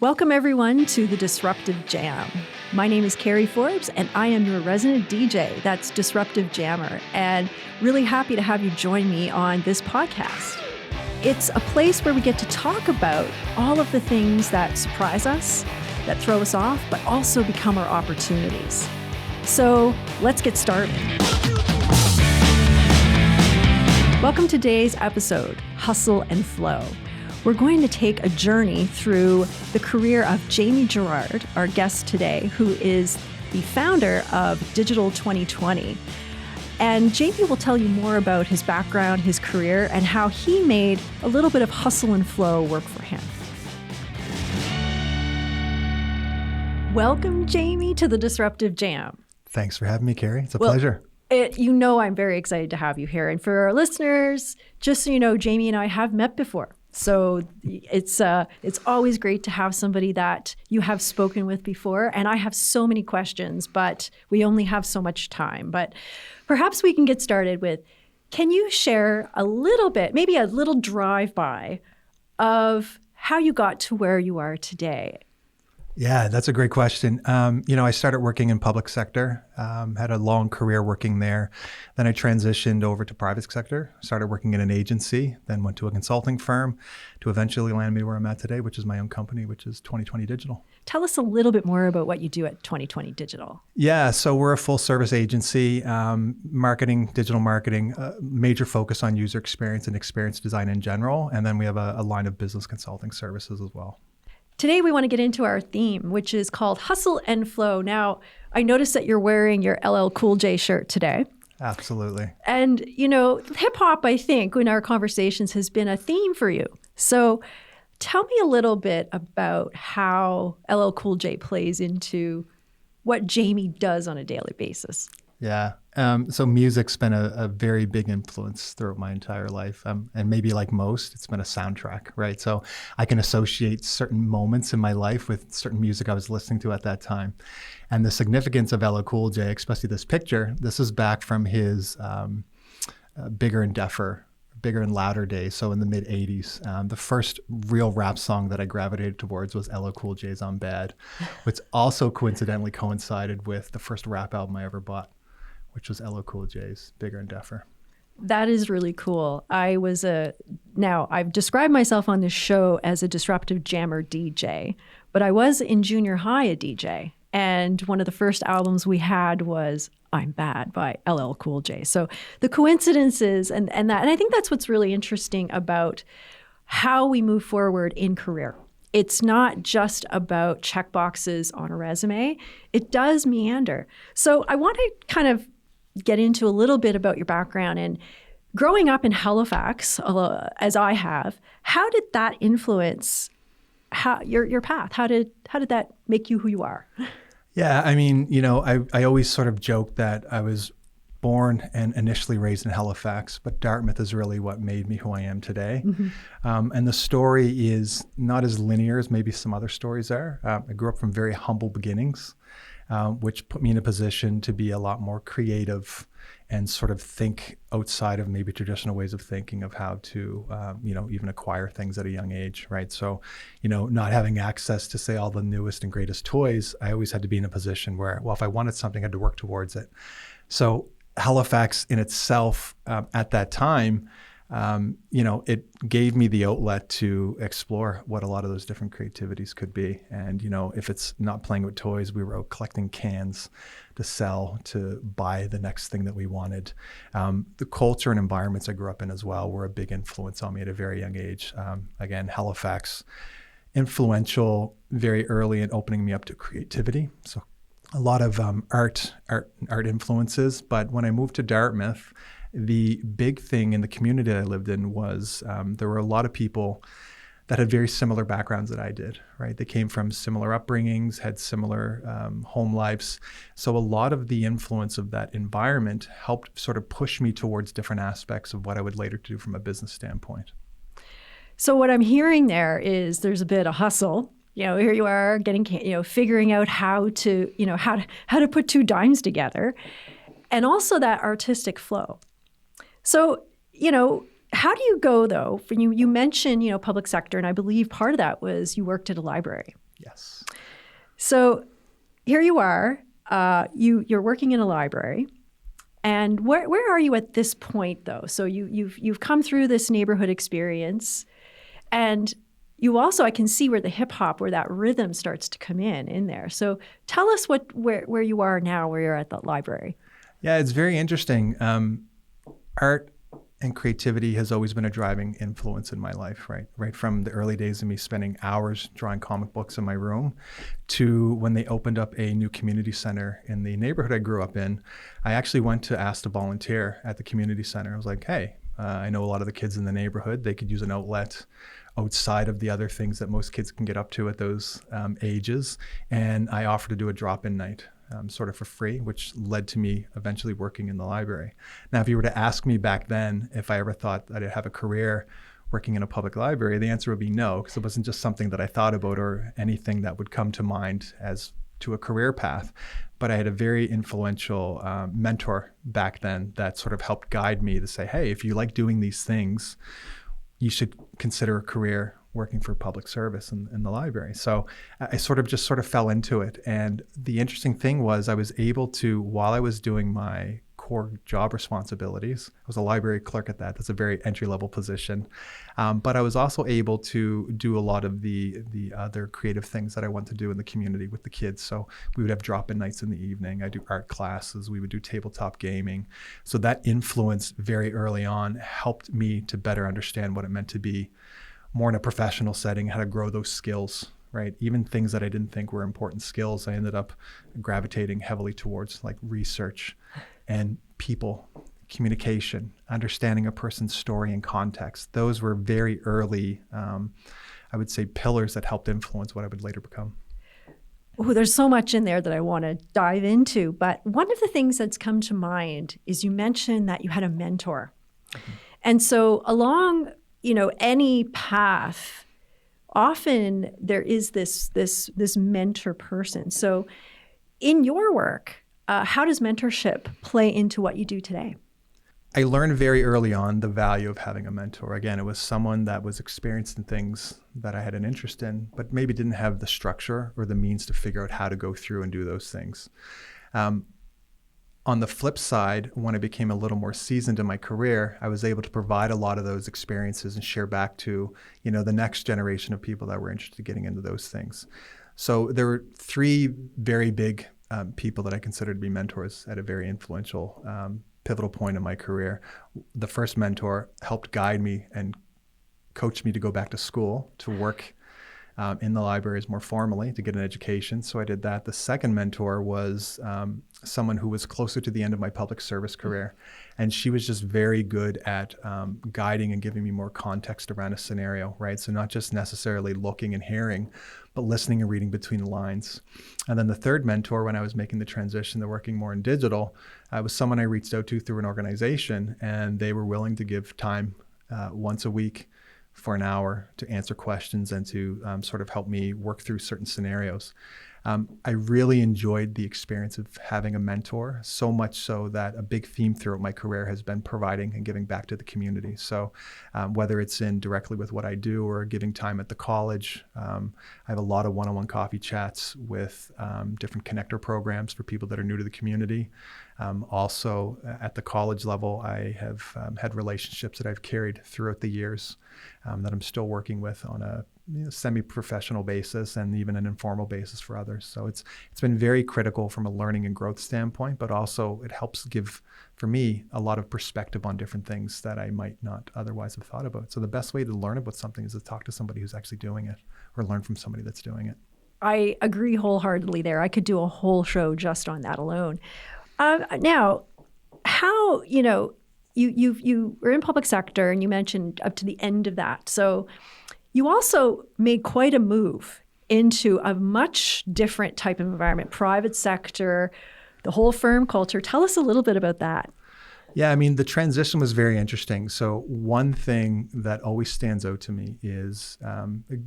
Welcome everyone to the Disruptive Jam. My name is Carrie Forbes and I am your resident DJ, that's Disruptive Jammer, and really happy to have you join me on this podcast. It's a place where we get to talk about all of the things that surprise us, that throw us off, but also become our opportunities. So let's get started. Welcome to today's episode, Hustle and Flow. We're going to take a journey through the career of Jamie Gerrard, our guest today, who is the founder of Digital 2020. And Jamie will tell you more about his background, his career, and how he made a little bit of hustle and flow work for him. Welcome, Jamie, to the Disruptive Jam. Thanks for having me, Carrie. It's a pleasure. I'm very excited to have you here. And for our listeners, just so you know, Jamie and I have met before. So it's always great to have somebody that you have spoken with before. And I have so many questions, but we only have so much time. But perhaps we can get started with, can you share a little bit, maybe a little drive-by of how you got to where you are today? Yeah, that's a great question. I started working in public sector, had a long career working there. Then I transitioned over to private sector, started working in an agency, then went to a consulting firm to eventually land me where I'm at today, which is my own company, which is 2020 Digital. Tell us a little bit more about what you do at 2020 Digital. Yeah, so we're a full service agency, marketing, digital marketing, major focus on user experience and experience design in general. And then we have a line of business consulting services as well. Today, we want to get into our theme, which is called Hustle and Flow. Now, I noticed that you're wearing your LL Cool J shirt today. Absolutely. And, hip hop, I think, in our conversations has been a theme for you. So tell me a little bit about how LL Cool J plays into what Jamie does on a daily basis. Yeah. So music's been a very big influence throughout my entire life. And maybe like most, it's been a soundtrack, right? So I can associate certain moments in my life with certain music I was listening to at that time. And the significance of LL Cool J, especially this picture, this is back from his Bigger and Louder days, so in the mid 80s. The first real rap song that I gravitated towards was LL Cool J's On Bad, which also coincidentally coincided with the first rap album I ever bought, which was LL Cool J's Bigger and Deffer. That is really cool. Now I've described myself on this show as a disruptive jammer DJ, but I was in junior high a DJ. And one of the first albums we had was I'm Bad by LL Cool J. So the coincidences and I think that's what's really interesting about how we move forward in career. It's not just about check boxes on a resume. It does meander. So I want to kind of get into a little bit about your background and growing up in Halifax, as I have. How did that influence your path? How did that make you who you are? Yeah, I mean, I always sort of joke that I was born and initially raised in Halifax, but Dartmouth is really what made me who I am today. Mm-hmm. And the story is not as linear as maybe some other stories are. I grew up from very humble beginnings, which put me in a position to be a lot more creative and sort of think outside of maybe traditional ways of thinking of how to, even acquire things at a young age, right? So, not having access to, say, all the newest and greatest toys, I always had to be in a position where, well, if I wanted something, I had to work towards it. So Halifax in itself, at that time, it gave me the outlet to explore what a lot of those different creativities could be. And, if it's not playing with toys, we were out collecting cans to sell, to buy the next thing that we wanted. The culture and environments I grew up in as well were a big influence on me at a very young age. Again, Halifax, influential very early in opening me up to creativity. So a lot of art influences. But when I moved to Dartmouth, the big thing in the community I lived in was there were a lot of people that had very similar backgrounds that I did, right? They came from similar upbringings, had similar home lives. So a lot of the influence of that environment helped sort of push me towards different aspects of what I would later do from a business standpoint. So what I'm hearing there is there's a bit of hustle. Here you are getting, figuring out how to put two dimes together, and also that artistic flow. So, how do you go though? You mentioned, public sector, and I believe part of that was you worked at a library. Yes. So here you are. You're working in a library. And where are you at this point, though? So you've come through this neighborhood experience, and you also, I can see where the hip hop, where that rhythm starts to come in there. So tell us where you are now, where you're at the library. Yeah, it's very interesting. Art and creativity has always been a driving influence in my life, right? Right from the early days of me spending hours drawing comic books in my room to when they opened up a new community center in the neighborhood I grew up in. I actually went to ask to volunteer at the community center. I was like, hey, I know a lot of the kids in the neighborhood. They could use an outlet outside of the other things that most kids can get up to at those ages. And I offered to do a drop-in night. Sort of for free, which led to me eventually working in the library. Now, if you were to ask me back then if I ever thought that I'd have a career working in a public library, the answer would be no, because it wasn't just something that I thought about or anything that would come to mind as to a career path. But I had a very influential mentor back then that sort of helped guide me to say, hey, if you like doing these things, you should consider a career working for public service in the library. So I sort of fell into it. And the interesting thing was I was able to, while I was doing my core job responsibilities, I was a library clerk at that. That's a very entry-level position. But I was also able to do a lot of the other creative things that I want to do in the community with the kids. So we would have drop-in nights in the evening. I do art classes. We would do tabletop gaming. So that influence very early on helped me to better understand what it meant to be more in a professional setting, how to grow those skills, right? Even things that I didn't think were important skills, I ended up gravitating heavily towards, like research and people, communication, understanding a person's story and context. Those were very early, I would say, pillars that helped influence what I would later become. Oh, there's so much in there that I want to dive into. But one of the things that's come to mind is you mentioned that you had a mentor. Mm-hmm. And so along any path, often there is this mentor person. So in your work, how does mentorship play into what you do today? I learned very early on the value of having a mentor. Again, it was someone that was experienced in things that I had an interest in, but maybe didn't have the structure or the means to figure out how to go through and do those things. On the flip side, when I became a little more seasoned in my career, I was able to provide a lot of those experiences and share back to, the next generation of people that were interested in getting into those things. So there were three very big people that I considered to be mentors at a very influential, pivotal point in my career. The first mentor helped guide me and coach me to go back to school, to work in the libraries more formally, to get an education. So I did that. The second mentor was someone who was closer to the end of my public service career. And she was just very good at guiding and giving me more context around a scenario, right? So not just necessarily looking and hearing, but listening and reading between the lines. And then the third mentor, when I was making the transition to working more in digital, was someone I reached out to through an organization, and they were willing to give time once a week for an hour to answer questions and to sort of help me work through certain scenarios. I really enjoyed the experience of having a mentor, so much so that a big theme throughout my career has been providing and giving back to the community. So whether it's in directly with what I do or giving time at the college, I have a lot of one-on-one coffee chats with different connector programs for people that are new to the community. Also at the college level, I have had relationships that I've carried throughout the years that I'm still working with on a semi-professional basis and even an informal basis for others. So it's been very critical from a learning and growth standpoint, but also it helps give, for me, a lot of perspective on different things that I might not otherwise have thought about. So the best way to learn about something is to talk to somebody who's actually doing it or learn from somebody that's doing it. I agree wholeheartedly there. I could do a whole show just on that alone. Now, how, you were in public sector and you mentioned up to the end of that. So you also made quite a move into a much different type of environment, private sector, the whole firm culture. Tell us a little bit about that. Yeah, I mean, the transition was very interesting. So one thing that always stands out to me is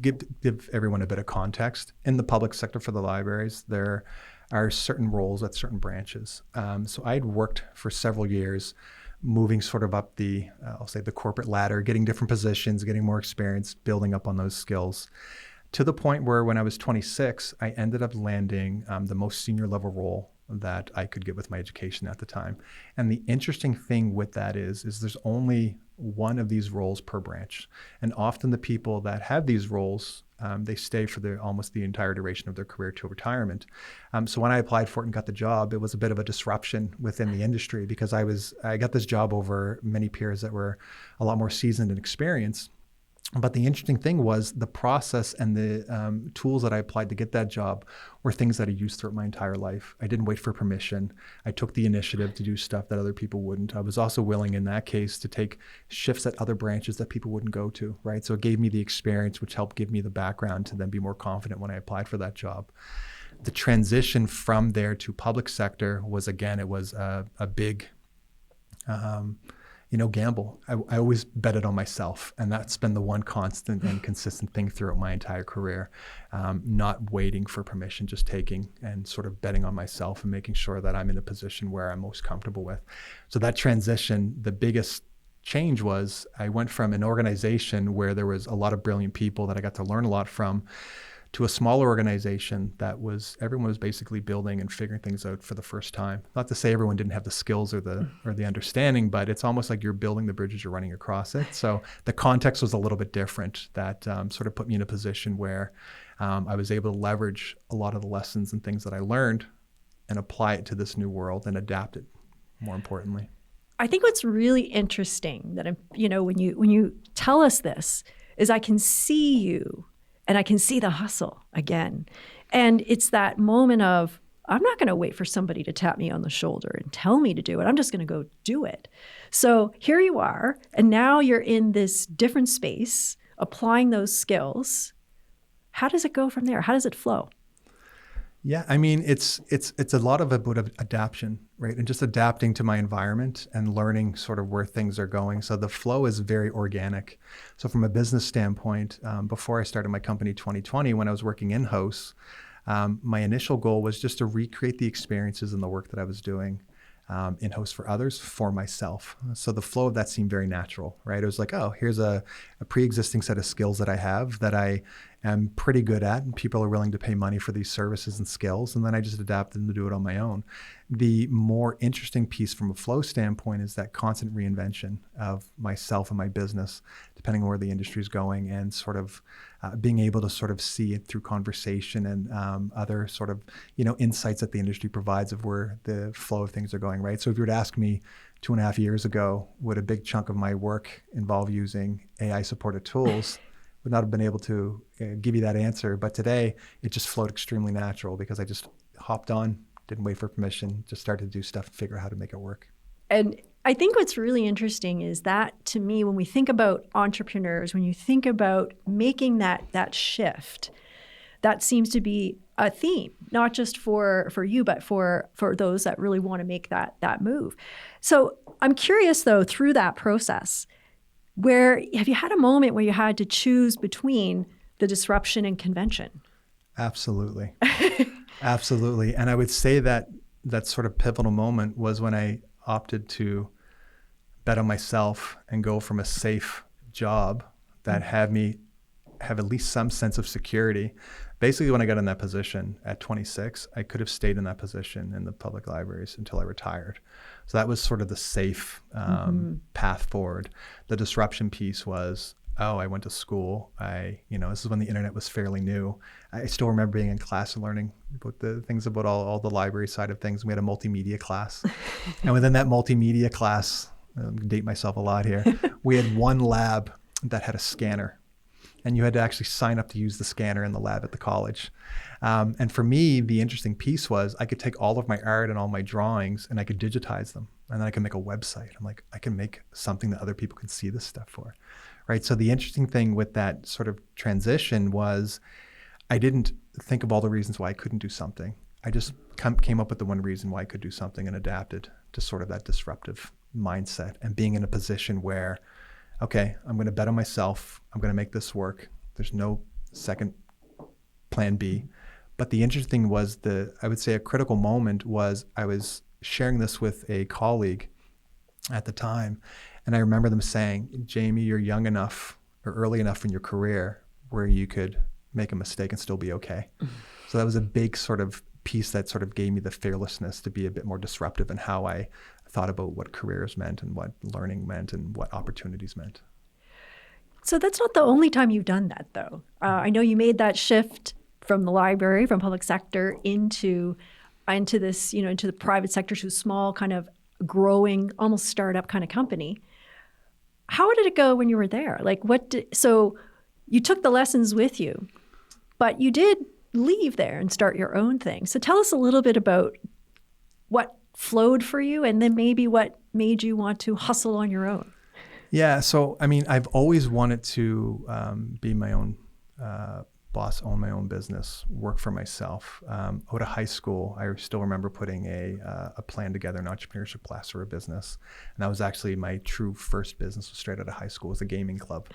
give everyone a bit of context. In the public sector for the libraries, there are certain roles at certain branches. So I had worked for several years moving sort of up the, I'll say the corporate ladder, getting different positions, getting more experience, building up on those skills, to the point where when I was 26, I ended up landing the most senior level role that I could get with my education at the time. And the interesting thing with that is there's only one of these roles per branch. And often the people that have these roles, they stay for almost the entire duration of their career to retirement. So when I applied for it and got the job, it was a bit of a disruption within the industry because I got this job over many peers that were a lot more seasoned and experienced. But the interesting thing was the process and the tools that I applied to get that job were things that I used throughout my entire life. I didn't wait for permission. I took the initiative to do stuff that other people wouldn't. I was also willing in that case to take shifts at other branches that people wouldn't go to, right? So it gave me the experience, which helped give me the background to then be more confident when I applied for that job. The transition from there to public sector was, again, it was a big gamble. I always betted on myself, and that's been the one constant and consistent thing throughout my entire career. Not waiting for permission, just taking and sort of betting on myself and making sure that I'm in a position where I'm most comfortable with. So that transition, the biggest change was I went from an organization where there was a lot of brilliant people that I got to learn a lot from to a smaller organization that everyone was basically building and figuring things out for the first time. Not to say everyone didn't have the skills or the understanding, but it's almost like you're building the bridges, you're running across it. So the context was a little bit different. That sort of put me in a position where I was able to leverage a lot of the lessons and things that I learned and apply it to this new world and adapt it, more importantly. I think what's really interesting that when you tell us this is I can see you. And I can see the hustle again. And it's that moment of, I'm not going to wait for somebody to tap me on the shoulder and tell me to do it. I'm just going to go do it. So here you are. And now you're in this different space, applying those skills. How does it go from there? How does it flow? Yeah, I mean, it's a lot of about adaptation, right? And just adapting to my environment and learning sort of where things are going. So the flow is very organic. So from a business standpoint, before I started my company 2020, when I was working in-house, my initial goal was just to recreate the experiences and the work that I was doing in-house for others, for myself. So the flow of that seemed very natural, right? It was like, oh, here's a pre-existing set of skills that I have that I am pretty good at, and people are willing to pay money for these services and skills, and then I just adapted them to do it on my own. The more interesting piece from a flow standpoint is that constant reinvention of myself and my business, depending on where the industry is going, and sort of being able to sort of see it through conversation and other sort of insights that the industry provides of where the flow of things are going, right? So if you were to ask me 2.5 years ago, would a big chunk of my work involve using AI-supported tools? Would not have been able to give you that answer. But today, it just flowed extremely natural because I just hopped on, didn't wait for permission, just started to do stuff and figure out how to make it work. And I think what's really interesting is that, to me, when we think about entrepreneurs, when you think about making that shift, that seems to be a theme, not just for you, but for those that really want to make that move. So I'm curious, though, through that process, have you had a moment where you had to choose between the disruption and convention? Absolutely. Absolutely. And I would say that sort of pivotal moment was when I opted to bet on myself and go from a safe job that had me have at least some sense of security. Basically, when I got in that position at 26, I could have stayed in that position in the public libraries until I retired. So that was sort of the safe path forward. The disruption piece was, I went to school. This is when the internet was fairly new. I still remember being in class and learning about the things about all the library side of things. We had a multimedia class. And within that multimedia class, date myself a lot here, we had one lab that had a scanner. And you had to actually sign up to use the scanner in the lab at the college. And for me, the interesting piece was I could take all of my art and all my drawings and I could digitize them. And then I could make a website. I'm like, I can make something that other people can see this stuff for, right? So the interesting thing with that sort of transition was I didn't think of all the reasons why I couldn't do something. I just came up with the one reason why I could do something and adapted to sort of that disruptive mindset and being in a position where, okay, I'm going to bet on myself. I'm going to make this work. There's no second plan B. But the interesting was I would say a critical moment was I was sharing this with a colleague at the time. And I remember them saying, Jamie, you're young enough or early enough in your career where you could make a mistake and still be okay. So that was a big sort of piece that sort of gave me the fearlessness to be a bit more disruptive in how I thought about what careers meant and what learning meant and what opportunities meant. So that's not the only time you've done that, though. I know you made that shift from the library, from public sector into this, into the private sector, to a small kind of growing, almost startup kind of company. How did it go when you were there? So you took the lessons with you, but you did leave there and start your own thing. So tell us a little bit about what flowed for you and then maybe what made you want to hustle on your own. Yeah. So, I mean, I've always wanted to be my own boss, own my own business, work for myself. Out of high school, I still remember putting a plan together, an entrepreneurship class for a business. And that was actually my true first business, was straight out of high school. It was a gaming club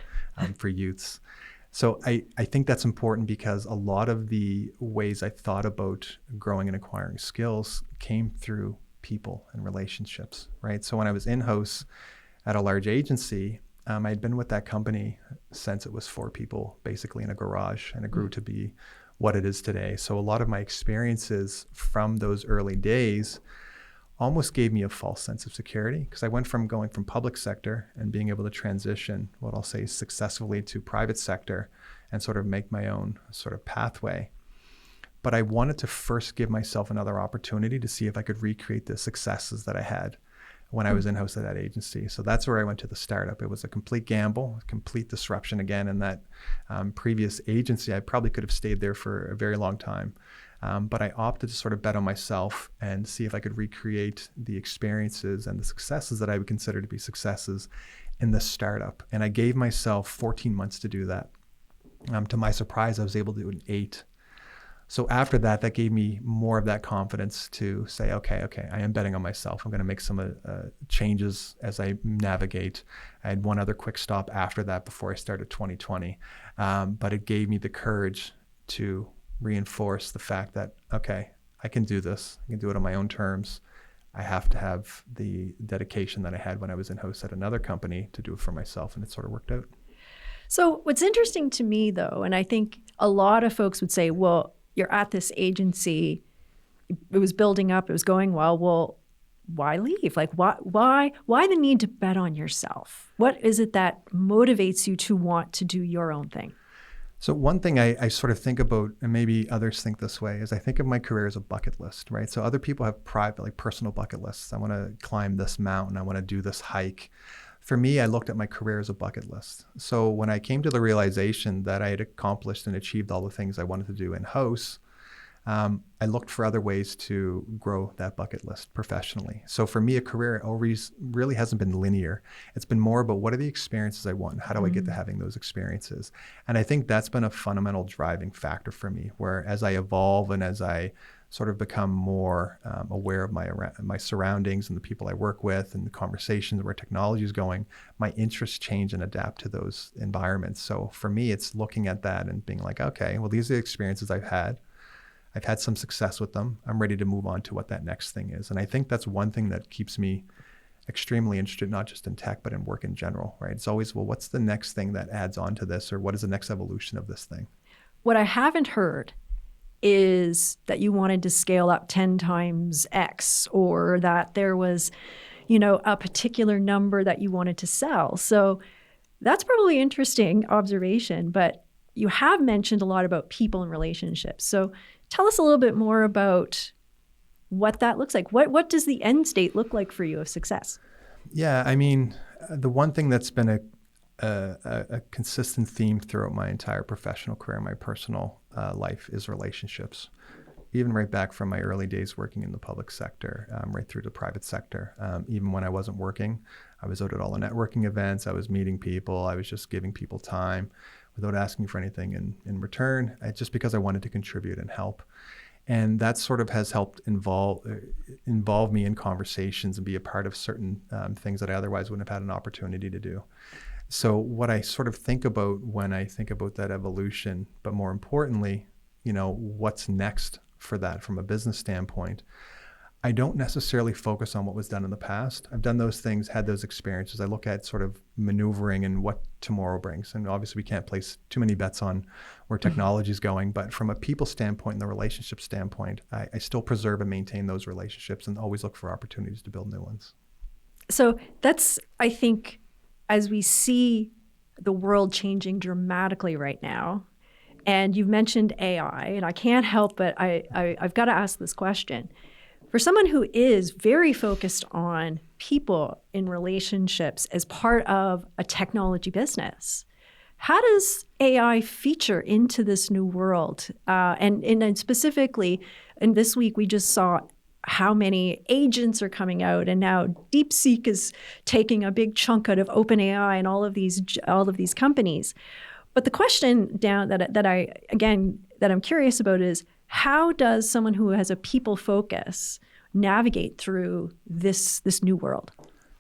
for youths. So I think that's important because a lot of the ways I thought about growing and acquiring skills came through people and relationships, right? So when I was in-house at a large agency, I'd been with that company since it was 4 people, basically in a garage, and it grew to be what it is today. So a lot of my experiences from those early days almost gave me a false sense of security, because I went from going from public sector and being able to transition, what I'll say, successfully to private sector and sort of make my own sort of pathway. But I wanted to first give myself another opportunity to see if I could recreate the successes that I had when I was in-house at that agency. So that's where I went to the startup. It was a complete gamble, a complete disruption again. In that previous agency, I probably could have stayed there for a very long time. But I opted to sort of bet on myself and see if I could recreate the experiences and the successes that I would consider to be successes in the startup. And I gave myself 14 months to do that. To my surprise, I was able to do it in 8. So after that, that gave me more of that confidence to say, okay, I am betting on myself. I'm going to make some changes as I navigate. I had one other quick stop after that before I started 2020. But it gave me the courage to reinforce the fact that, okay, I can do this. I can do it on my own terms. I have to have the dedication that I had when I was in-house at another company to do it for myself, and it sort of worked out. So what's interesting to me, though, and I think a lot of folks would say, well, you're at this agency, it was building up, it was going well, why leave? Like, why the need to bet on yourself? What is it that motivates you to want to do your own thing? So one thing I sort of think about, and maybe others think this way, is I think of my career as a bucket list, right? So other people have private, like personal bucket lists. I want to climb this mountain. I want to do this hike. For me, I looked at my career as a bucket list. So when I came to the realization that I had accomplished and achieved all the things I wanted to do in-house, I looked for other ways to grow that bucket list professionally. So for me, a career always really hasn't been linear. It's been more about what are the experiences I want and how do I get to having those experiences? And I think that's been a fundamental driving factor for me, where as I evolve and as I sort of become more aware of my surroundings and the people I work with and the conversations where technology is going, my interests change and adapt to those environments. So for me, it's looking at that and being like, okay, well, these are the experiences I've had. I've had some success with them. I'm ready to move on to what that next thing is. And I think that's one thing that keeps me extremely interested, not just in tech, but in work in general, right? It's always, well, what's the next thing that adds on to this, or what is the next evolution of this thing? What I haven't heard is that you wanted to scale up 10 times X, or that there was, a particular number that you wanted to sell. So that's probably an interesting observation, but you have mentioned a lot about people and relationships. So tell us a little bit more about what that looks like. What does the end state look like for you of success? Yeah, I mean, the one thing that's been a consistent theme throughout my entire professional career, my personal life, is relationships. Even right back from my early days working in the public sector, right through to private sector. Even when I wasn't working, I was out at all the networking events. I was meeting people. I was just giving people time without asking for anything in return, just because I wanted to contribute and help. And that sort of has helped involve me in conversations and be a part of certain things that I otherwise wouldn't have had an opportunity to do. So what I sort of think about when I think about that evolution, but more importantly, what's next for that from a business standpoint, I don't necessarily focus on what was done in the past. I've done those things, had those experiences. I look at sort of maneuvering and what tomorrow brings. And obviously we can't place too many bets on where technology is going, but from a people standpoint and the relationship standpoint, I still preserve and maintain those relationships and always look for opportunities to build new ones. So that's, I think, as we see the world changing dramatically right now, and you've mentioned AI, and I can't help but I've got to ask this question. For someone who is very focused on people in relationships as part of a technology business, how does AI feature into this new world? And specifically, in this week, we just saw how many agents are coming out, and now DeepSeek is taking a big chunk out of OpenAI and all of these companies. But the question that I'm curious about is, how does someone who has a people focus navigate through this new world?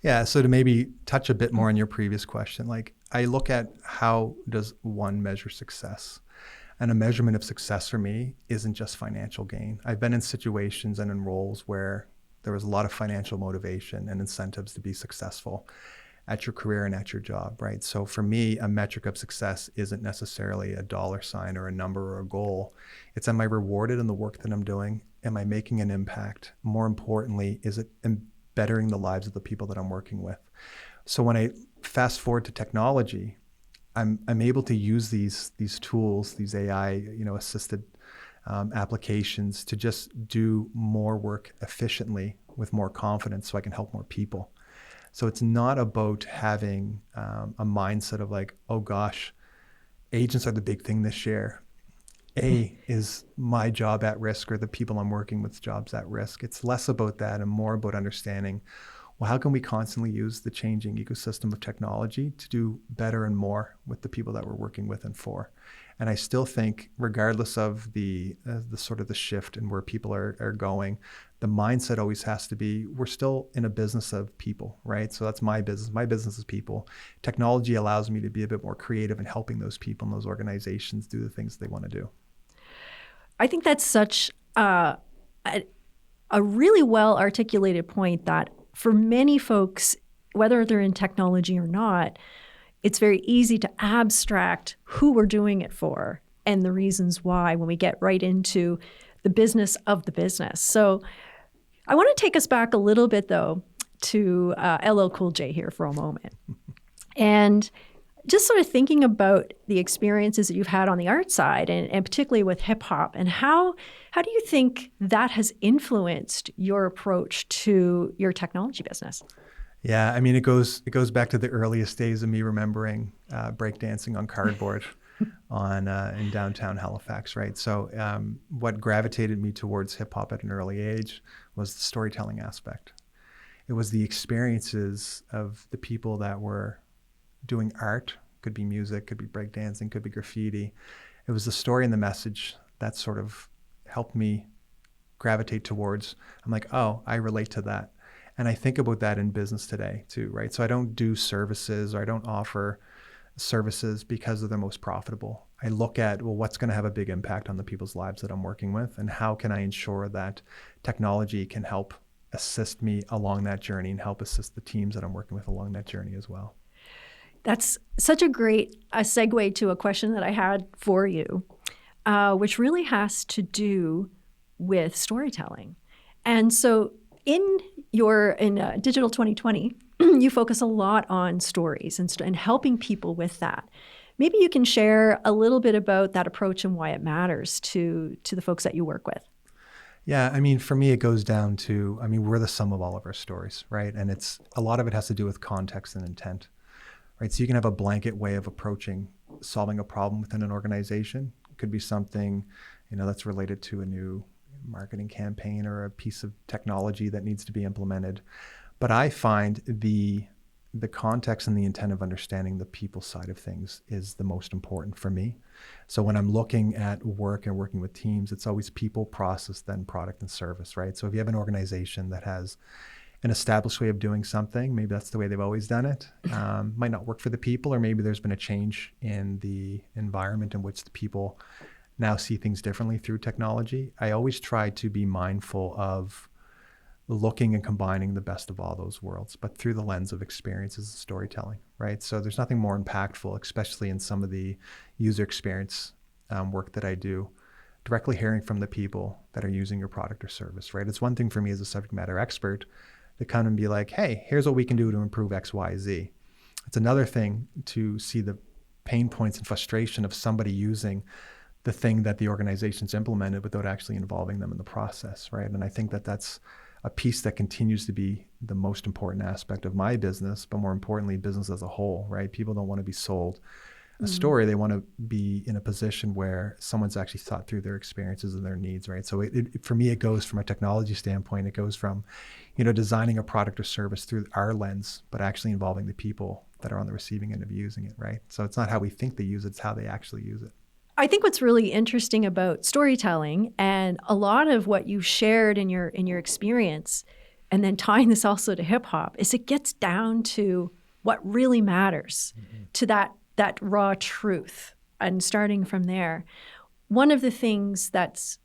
Yeah, so to maybe touch a bit more on your previous question, like I look at how does one measure success? And a measurement of success for me isn't just financial gain. I've been in situations and in roles where there was a lot of financial motivation and incentives to be successful at your career and at your job, right? So for me, a metric of success isn't necessarily a dollar sign or a number or a goal. It's, am I rewarded in the work that I'm doing? Am I making an impact? More importantly, is it bettering the lives of the people that I'm working with? So when I fast forward to technology, I'm able to use these tools, these AI, assisted applications to just do more work efficiently with more confidence, so I can help more people. So it's not about having a mindset of like, oh gosh, agents are the big thing this year. Is my job at risk, or the people I'm working with jobs at risk? It's less about that and more about understanding, well, how can we constantly use the changing ecosystem of technology to do better and more with the people that we're working with and for? And I still think, regardless of the sort of the shift and where people are going, the mindset always has to be, we're still in a business of people, right? So that's my business. My business is people. Technology allows me to be a bit more creative in helping those people and those organizations do the things they want to do. I think that's such a really well articulated point, that for many folks, whether they're in technology or not, it's very easy to abstract who we're doing it for and the reasons why when we get right into the business of the business. So I want to take us back a little bit, though, to LL Cool J here for a moment. And just sort of thinking about the experiences that you've had on the art side, and particularly with hip hop, and how do you think that has influenced your approach to your technology business? Yeah, I mean, it goes back to the earliest days of me remembering breakdancing on cardboard in downtown Halifax, right? So what gravitated me towards hip hop at an early age was the storytelling aspect. It was the experiences of the people that were doing art. Could be music, could be breakdancing, could be graffiti. It was the story and the message that sort of helped me gravitate towards. I'm like, oh, I relate to that. And I think about that in business today too, right? So I don't do services, or I don't offer services because they're the most profitable. I look at, well, what's going to have a big impact on the people's lives that I'm working with, and how can I ensure that technology can help assist me along that journey and help assist the teams that I'm working with along that journey as well. That's such a great segue to a question that I had for you, which really has to do with storytelling. And so in Digital 2020, you focus a lot on stories and helping people with that. Maybe you can share a little bit about that approach and why it matters to the folks that you work with. Yeah, I mean, for me, it goes down to, we're the sum of all of our stories, right? And a lot of it has to do with context and intent, right? So you can have a blanket way of approaching solving a problem within an organization. It could be something, that's related to a new marketing campaign or a piece of technology that needs to be implemented. But I find the context and the intent of understanding the people side of things is the most important for me. So when I'm looking at work and working with teams, it's always people, process, then product and service, right? So if you have an organization that has an established way of doing something, maybe that's the way they've always done it, might not work for the people, or maybe there's been a change in the environment in which the people now see things differently through technology. I always try to be mindful of looking and combining the best of all those worlds, but through the lens of experiences and storytelling, right? So there's nothing more impactful, especially in some of the user experience work that I do, directly hearing from the people that are using your product or service, right? It's one thing for me as a subject matter expert to come and be like, hey, here's what we can do to improve X, Y, Z. It's another thing to see the pain points and frustration of somebody using the thing that the organization's implemented without actually involving them in the process, right? And I think that that's a piece that continues to be the most important aspect of my business, but more importantly, business as a whole, right? People don't want to be sold a story. They want to be in a position where someone's actually thought through their experiences and their needs, right? So for me, it goes from a technology standpoint, it goes from, designing a product or service through our lens, but actually involving the people that are on the receiving end of using it, right? So it's not how we think they use it, it's how they actually use it. I think what's really interesting about storytelling, and a lot of what you shared in your experience, and then tying this also to hip hop, is it gets down to what really matters, to that raw truth, and starting from there. One of the things that's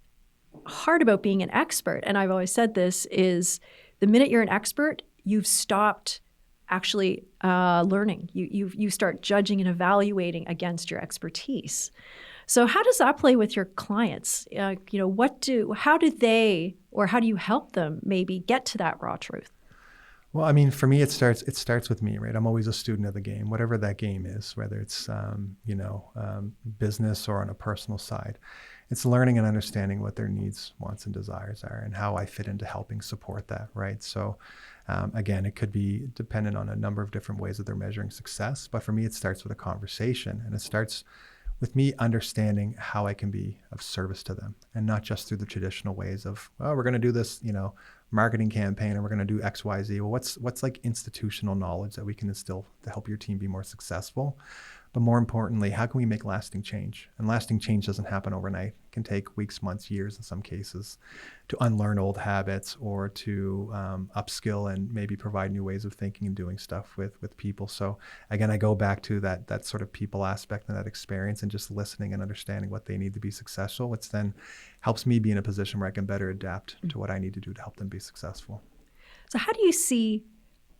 hard about being an expert, and I've always said this, is the minute you're an expert, you've stopped actually learning. You start judging and evaluating against your expertise. So how does that play with your clients? How do they, or how do you help them maybe get to that raw truth? Well, I mean, for me, it starts with me, right? I'm always a student of the game, whatever that game is, whether it's, business or on a personal side. It's learning and understanding what their needs, wants, and desires are, and how I fit into helping support that, right? So, again, it could be dependent on a number of different ways that they're measuring success. But for me, it starts with a conversation, and it starts with me understanding how I can be of service to them, and not just through the traditional ways of, we're going to do this, marketing campaign, and we're going to do X, Y, Z. Well, what's like institutional knowledge that we can instill to help your team be more successful? But more importantly, how can we make lasting change? And lasting change doesn't happen overnight. It can take weeks, months, years in some cases to unlearn old habits, or to upskill and maybe provide new ways of thinking and doing stuff with people. So again, I go back to that sort of people aspect and that experience, and just listening and understanding what they need to be successful, which then helps me be in a position where I can better adapt to what I need to do to help them be successful. So how do you see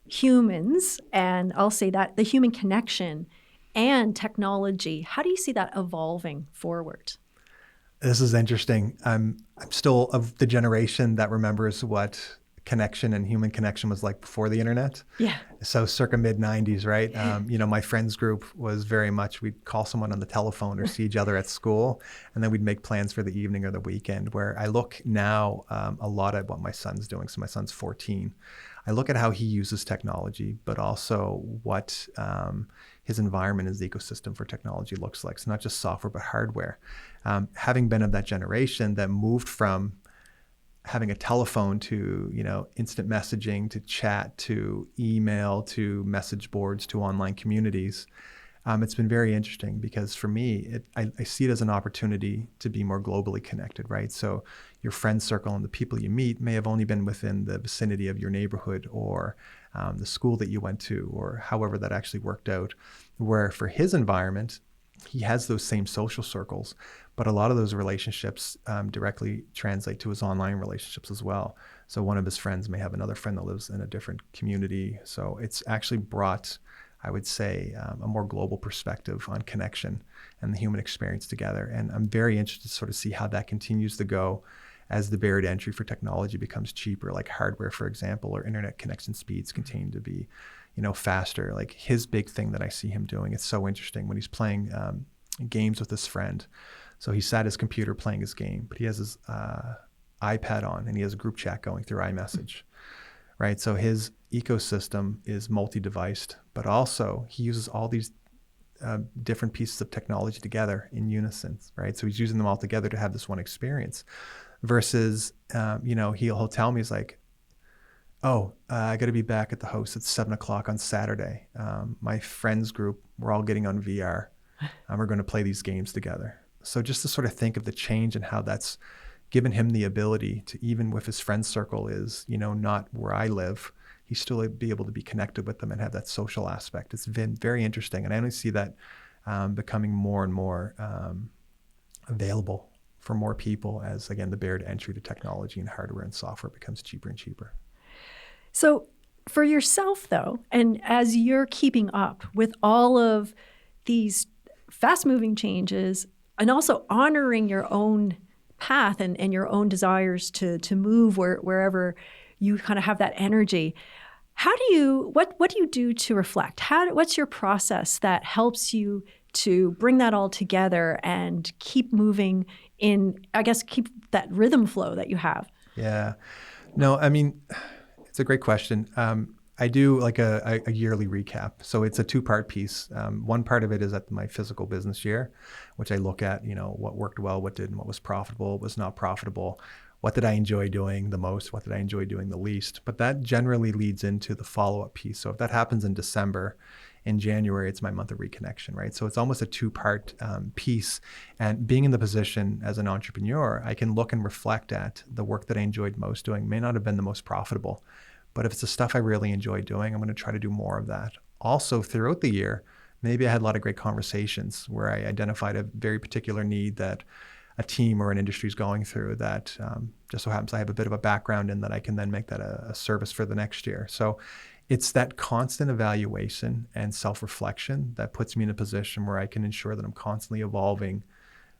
humans, and I'll say that the human connection and technology, how do you see that evolving forward? This is interesting. I'm still of the generation that remembers what connection and human connection was like before the internet. Yeah. So circa mid 90s, right? My friends group was very much, we'd call someone on the telephone or see each other at school, and then we'd make plans for the evening or the weekend. Where I look now a lot at what my son's doing. So my son's 14. I look at how he uses technology, but also what his environment, his ecosystem for technology looks like. So not just software, but hardware. Having been of that generation that moved from having a telephone to, instant messaging, to chat, to email, to message boards, to online communities, it's been very interesting, because for me, I see it as an opportunity to be more globally connected, right? So your friend circle and the people you meet may have only been within the vicinity of your neighborhood, or the school that you went to, or however that actually worked out. Where for his environment, he has those same social circles, but a lot of those relationships directly translate to his online relationships as well. So one of his friends may have another friend that lives in a different community. So it's actually brought, I would say, a more global perspective on connection and the human experience together. And I'm very interested to sort of see how that continues to go as the barrier to entry for technology becomes cheaper, like hardware, for example, or internet connection speeds continue to be, faster. Like his big thing that I see him doing, it's so interesting when he's playing games with his friend. So he's at his computer playing his game, but he has his iPad on, and he has a group chat going through iMessage, right? So his ecosystem is multi-deviced, but also he uses all these different pieces of technology together in unison, right? So he's using them all together to have this one experience. Versus, he'll tell me, he's like, I got to be back at the house at 7:00 on Saturday. My friends group, we're all getting on VR, and we're going to play these games together. So just to sort of think of the change and how that's given him the ability to, even with his friend circle is, not where I live, he still be able to be connected with them and have that social aspect. It's been very interesting. And I only see that becoming more and more available for more people as, again, the barrier to entry to technology and hardware and software becomes cheaper and cheaper. So for yourself, though, and as you're keeping up with all of these fast-moving changes and also honoring your own path and your own desires to move wherever you kind of have that energy, what do you do to reflect? What's your process that helps you to bring that all together and keep moving in, I guess, keep that rhythm flow that you have? Yeah. No, I mean, it's a great question. I do like a yearly recap. So it's a two-part piece. One part of it is at my physical business year, which I look at, what worked well, what didn't, what was profitable, what was not profitable, what did I enjoy doing the most, what did I enjoy doing the least. But that generally leads into the follow-up piece. So if that happens in December, in January, it's my month of reconnection, right? So it's almost a two-part piece. And being in the position as an entrepreneur, I can look and reflect at the work that I enjoyed most doing. May not have been the most profitable, but if it's the stuff I really enjoy doing, I'm going to try to do more of that. Also, throughout the year, maybe I had a lot of great conversations where I identified a very particular need that a team or an industry is going through that just so happens I have a bit of a background in that I can then make that a service for the next year. So it's that constant evaluation and self-reflection that puts me in a position where I can ensure that I'm constantly evolving,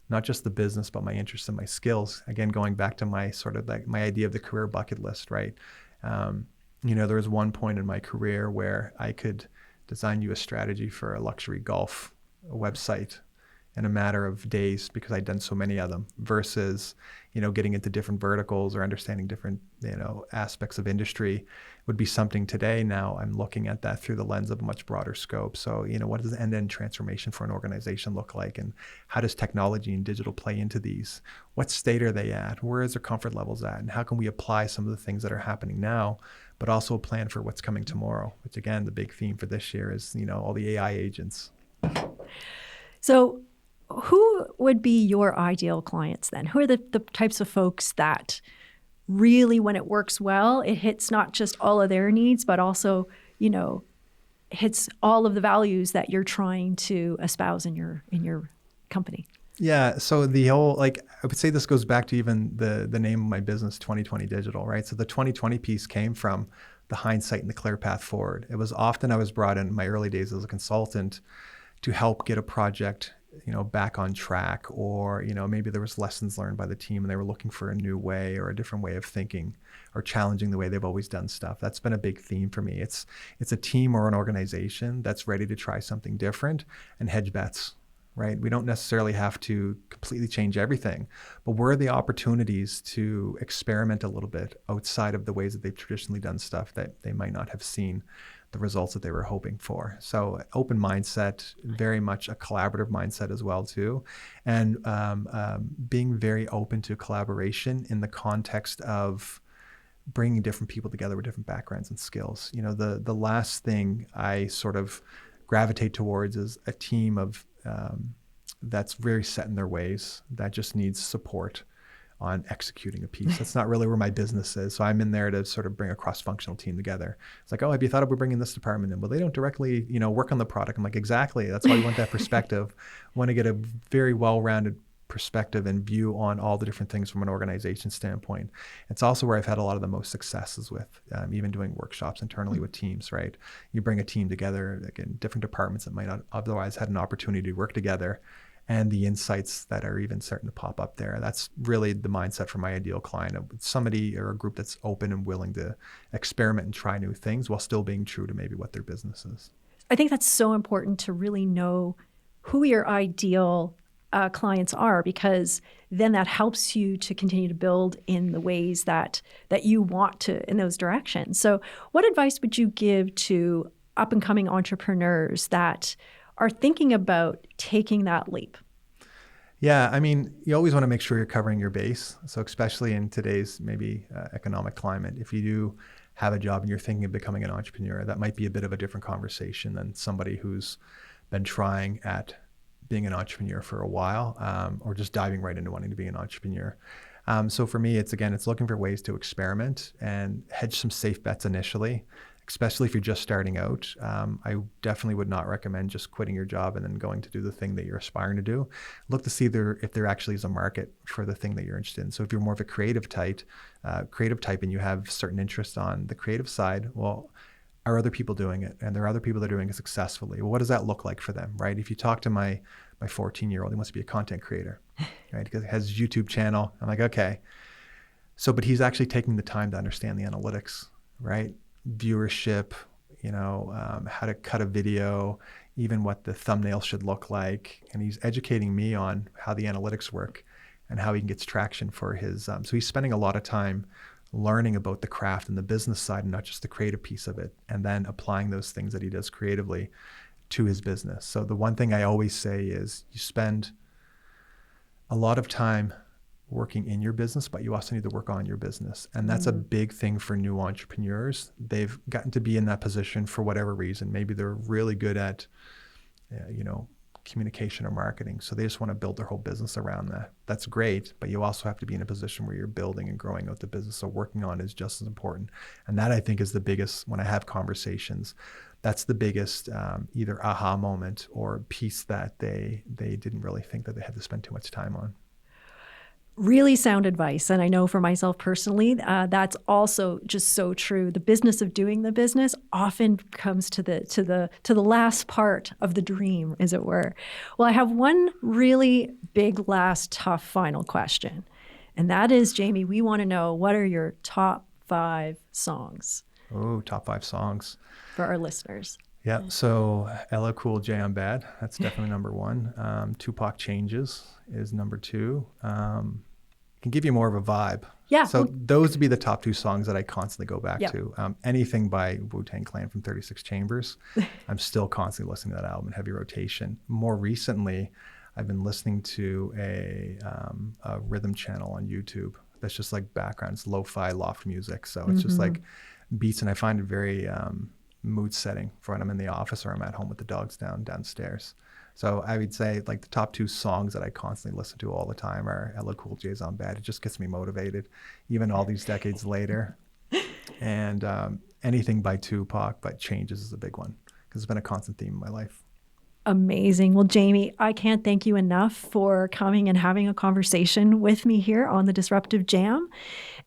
not just the business, but my interests and my skills. Again, going back to my sort of like my idea of the career bucket list, right? There was one point in my career where I could design you a strategy for a luxury golf website in a matter of days because I'd done so many of them versus, getting into different verticals or understanding different, aspects of industry would be something today. Now I'm looking at that through the lens of a much broader scope. So, what does end-to-end transformation for an organization look like? And how does technology and digital play into these? What state are they at? Where is their comfort levels at? And how can we apply some of the things that are happening now, but also plan for what's coming tomorrow, which again, the big theme for this year is, all the AI agents. So who would be your ideal clients then? Who are the types of folks that really, when it works well, it hits not just all of their needs, but also, hits all of the values that you're trying to espouse in your company? Yeah. So the whole, I would say this goes back to even the name of my business, 2020 Digital, right? So the 2020 piece came from the hindsight and the clear path forward. It was often I was brought in my early days as a consultant to help get a project back on track, or, maybe there was lessons learned by the team and they were looking for a new way or a different way of thinking or challenging the way they've always done stuff. That's been a big theme for me. It's a team or an organization that's ready to try something different and hedge bets, right? We don't necessarily have to completely change everything, but where are the opportunities to experiment a little bit outside of the ways that they've traditionally done stuff that they might not have seen the results that they were hoping for. So open mindset, very much a collaborative mindset as well too. And being very open to collaboration in the context of bringing different people together with different backgrounds and skills. The last thing I sort of gravitate towards is a team of that's very set in their ways that just needs support on executing a piece. That's not really where my business is. So I'm in there to sort of bring a cross-functional team together. It's like, oh, have you thought about bringing this department in? Well, they don't directly, work on the product. I'm like, exactly. That's why we want that perspective. We want to get a very well-rounded perspective and view on all the different things from an organization standpoint. It's also where I've had a lot of the most successes with, even doing workshops internally with teams, right? You bring a team together, again, different departments that might not otherwise had an opportunity to work together, and the insights that are even starting to pop up there. That's really the mindset for my ideal client, somebody or a group that's open and willing to experiment and try new things while still being true to maybe what their business is. I think that's so important to really know who your ideal clients are, because then that helps you to continue to build in the ways that you want to in those directions. So what advice would you give to up and coming entrepreneurs that are thinking about taking that leap? Yeah, I mean, you always want to make sure you're covering your base. So especially in today's maybe economic climate, if you do have a job and you're thinking of becoming an entrepreneur, that might be a bit of a different conversation than somebody who's been trying at being an entrepreneur for a while, or just diving right into wanting to be an entrepreneur. So for me, it's looking for ways to experiment and hedge some safe bets initially. especially if you're just starting out. I definitely would not recommend just quitting your job and then going to do the thing that you're aspiring to do. Look to see if there actually is a market for the thing that you're interested in. So if you're more of a creative type and you have certain interests on the creative side, well, are other people doing it? And there are other people that are doing it successfully. Well, what does that look like for them, right? If you talk to my 14-year-old, he wants to be a content creator, right? Because he has his YouTube channel. I'm like, okay. So, but he's actually taking the time to understand the analytics, right? Viewership, how to cut a video, even what the thumbnail should look like. And he's educating me on how the analytics work and how he gets traction for his, so he's spending a lot of time learning about the craft and the business side and not just the creative piece of it, and then applying those things that he does creatively to his business. So the one thing I always say is you spend a lot of time working in your business, but you also need to work on your business. And that's a big thing for new entrepreneurs. They've gotten to be in that position for whatever reason. Maybe they're really good at, communication or marketing. So they just want to build their whole business around that. That's great, but you also have to be in a position where you're building and growing out the business. So working on it is just as important. And that, I think, is the biggest, when I have conversations, that's the biggest either aha moment or piece that they didn't really think that they had to spend too much time on. Really sound advice. And I know for myself personally, that's also just so true. The business of doing the business often comes to the last part of the dream, as it were. Well, I have one really big, last, tough, final question. And that is, Jamie, we want to know, what are your top 5 songs? Oh, top 5 songs. For our listeners. Yeah, so LL Cool J, I'm Bad. That's definitely number 1. Tupac Changes is number 2. Can give you more of a vibe. Yeah. So those would be the top 2 songs that I constantly go back to. Anything by Wu-Tang Clan from 36 Chambers. I'm still constantly listening to that album in heavy rotation. More recently, I've been listening to a rhythm channel on YouTube that's just like background. It's lo-fi loft music. So it's just like beats, and I find it very mood setting for when I'm in the office or I'm at home with the dogs downstairs. So I would say like the top 2 songs that I constantly listen to all the time are LL Cool J's I'm Bad. It just gets me motivated, even all these decades later. And anything by Tupac, but Changes is a big one because it's been a constant theme in my life. Amazing. Well, Jamie, I can't thank you enough for coming and having a conversation with me here on the Disruptive Jam.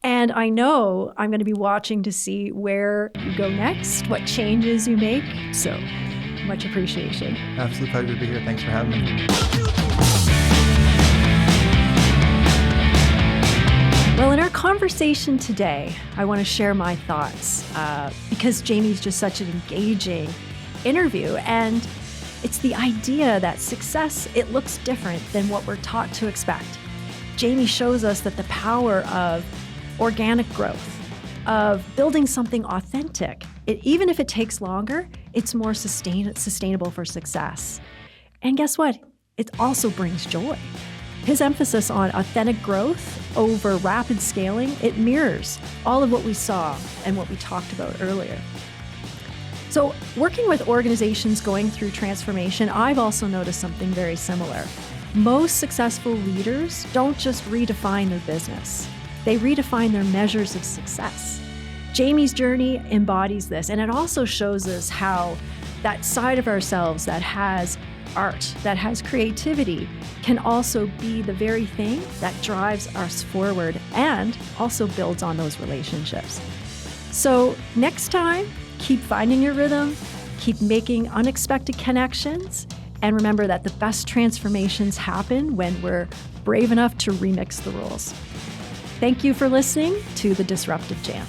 And I know I'm going to be watching to see where you go next, what changes you make. So much appreciation. Absolute pleasure to be here. Thanks for having me. Well, in our conversation today, I want to share my thoughts because Jamie's just such an engaging interview. And it's the idea that success, it looks different than what we're taught to expect. Jamie shows us that the power of organic growth, of building something authentic, even if it takes longer, it's more sustainable for success. And guess what? It also brings joy. His emphasis on authentic growth over rapid scaling, it mirrors all of what we saw and what we talked about earlier. So working with organizations going through transformation, I've also noticed something very similar. Most successful leaders don't just redefine their business. They redefine their measures of success. Jamie's journey embodies this, and it also shows us how that side of ourselves that has art, that has creativity, can also be the very thing that drives us forward and also builds on those relationships. So next time, keep finding your rhythm, keep making unexpected connections, and remember that the best transformations happen when we're brave enough to remix the rules. Thank you for listening to the Disruptive Jam.